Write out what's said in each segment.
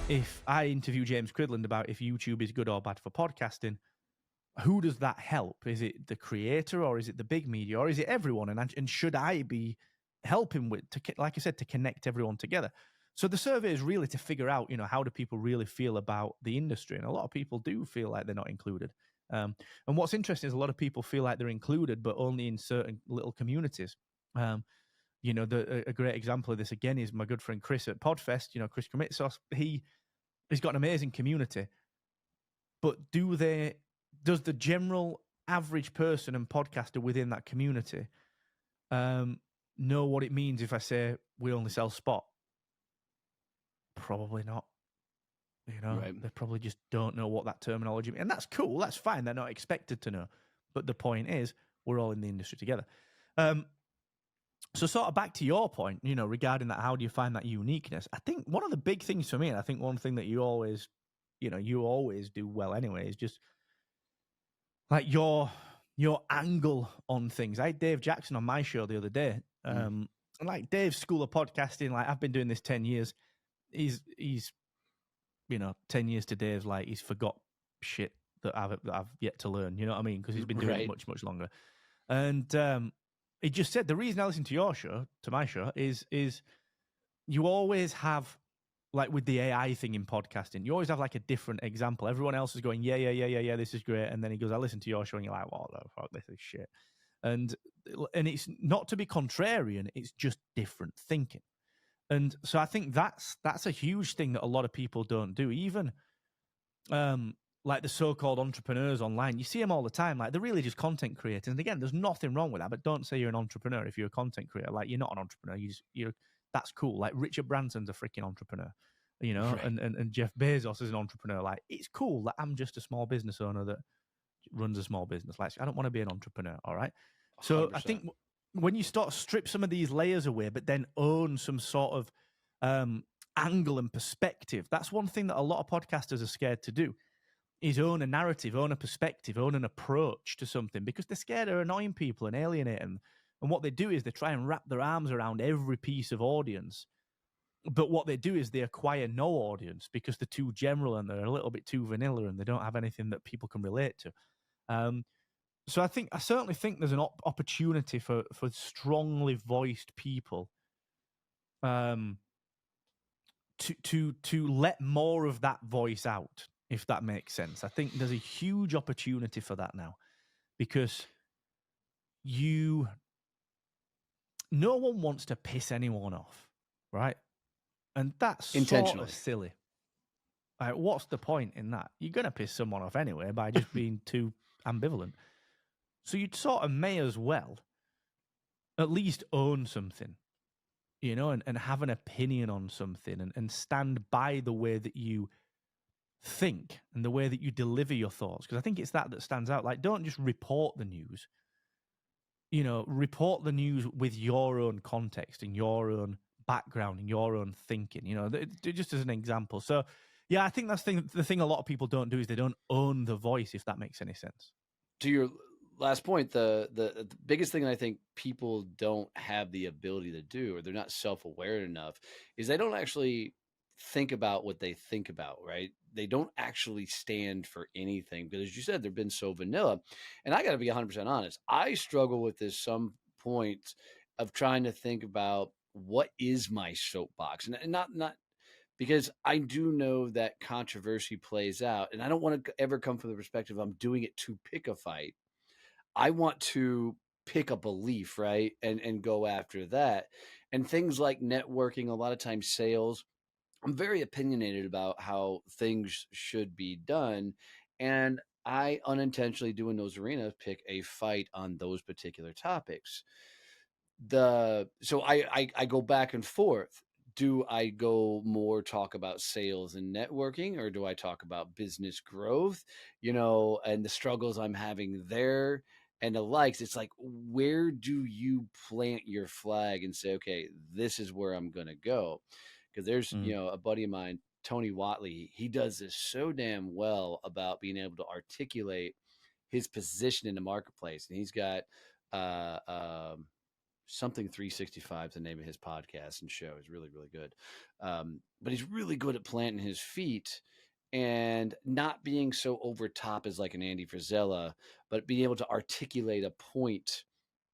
if I interview James Cridland about if YouTube is good or bad for podcasting, who does that help? Is it the creator, or is it the big media, or is it everyone? And should I be helping with, like I said, to connect everyone together? So the survey is really to figure out, how do people really feel about the industry? And a lot of people do feel like they're not included. And what's interesting is a lot of people feel like they're included, but only in certain little communities. A great example of this again is my good friend Chris at Podfest. Chris Komitsos. He's got an amazing community, but does the general average person and podcaster within that community know what it means if I say we only sell spot? Probably not. Right. They probably just don't know what that terminology means. And that's cool. That's fine. They're not expected to know. But the point is, we're all in the industry together. So sort of back to your point, regarding that, how do you find that uniqueness? I think one of the big things for me, and I think one thing that you always do well anyway, is just like your angle on things. I had Dave Jackson on my show the other day. And like Dave's school of podcasting, like I've been doing this 10 years. He's 10 years to Dave's like he's forgot shit that I've yet to learn. You know what I mean? Because he's been doing it much, much longer. And he just said the reason I listen to my show, is you always have, like with the AI thing in podcasting, you always have like a different example. Everyone else is going, yeah, this is great. And then he goes, I listen to your show, and you're like, what the fuck, this is shit. And it's not to be contrarian, it's just different thinking. And so I think that's a huge thing that a lot of people don't do. Even like the so-called entrepreneurs online, you see them all the time. Like they're really just content creators. And again, there's nothing wrong with that. But don't say you're an entrepreneur if you're a content creator. Like you're not an entrepreneur. You're that's cool. Like Richard Branson's a freaking entrepreneur, Right. and Jeff Bezos is an entrepreneur. Like it's cool that I'm just a small business owner that runs a small business. Like I don't want to be an entrepreneur. All right. So 100%. I think when you start to strip some of these layers away, but then own some sort of angle and perspective, that's one thing that a lot of podcasters are scared to do, is own a narrative, own a perspective, own an approach to something, because they're scared of annoying people and alienating them. And what they do is they try and wrap their arms around every piece of audience. But what they do is they acquire no audience because they're too general and they're a little bit too vanilla and they don't have anything that people can relate to. So I certainly think there's an opportunity for strongly voiced people to let more of that voice out, if that makes sense. I think there's a huge opportunity for that now, because no one wants to piss anyone off, right? And that's sort of silly. Like, what's the point in that? You're going to piss someone off anyway by just being too ambivalent. So you'd sort of may as well at least own something, and have an opinion on something and stand by the way that you think and the way that you deliver your thoughts. Because I think it's that stands out. Like, don't just report the news. Report the news with your own context and your own background and your own thinking, just as an example. So, yeah, I think that's the thing a lot of people don't do is they don't own the voice, if that makes any sense. To your last point, the biggest thing I think people don't have the ability to do, or they're not self-aware enough, is they don't actually think about what they think about, right? They don't actually stand for anything because, as you said, they've been so vanilla. And I got to be 100% honest. I struggle with this some point of trying to think about what is my soapbox, and not because I do know that controversy plays out, and I don't want to ever come from the perspective I'm doing it to pick a fight. I want to pick a belief, right? And go after that. And things like networking, a lot of times sales, I'm very opinionated about how things should be done. And I unintentionally do in those arenas pick a fight on those particular topics. So I go back and forth. Do I go more talk about sales and networking, or do I talk about business growth, and the struggles I'm having there and the likes? It's like, where do you plant your flag and say, okay, this is where I'm going to go? Because there's, a buddy of mine, Tony Watley, he does this so damn well about being able to articulate his position in the marketplace. And he's got something 365 is the name of his podcast and show. Is really, really good. But he's really good at planting his feet and not being so over top as like an Andy Frisella, but being able to articulate a point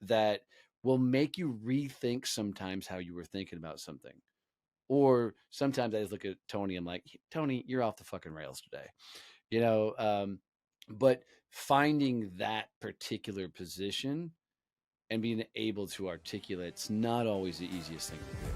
that will make you rethink sometimes how you were thinking about something. Or sometimes I just look at Tony, I'm like, Tony, you're off the fucking rails today. You know, but finding that particular position and being able to articulate, it's not always the easiest thing to do.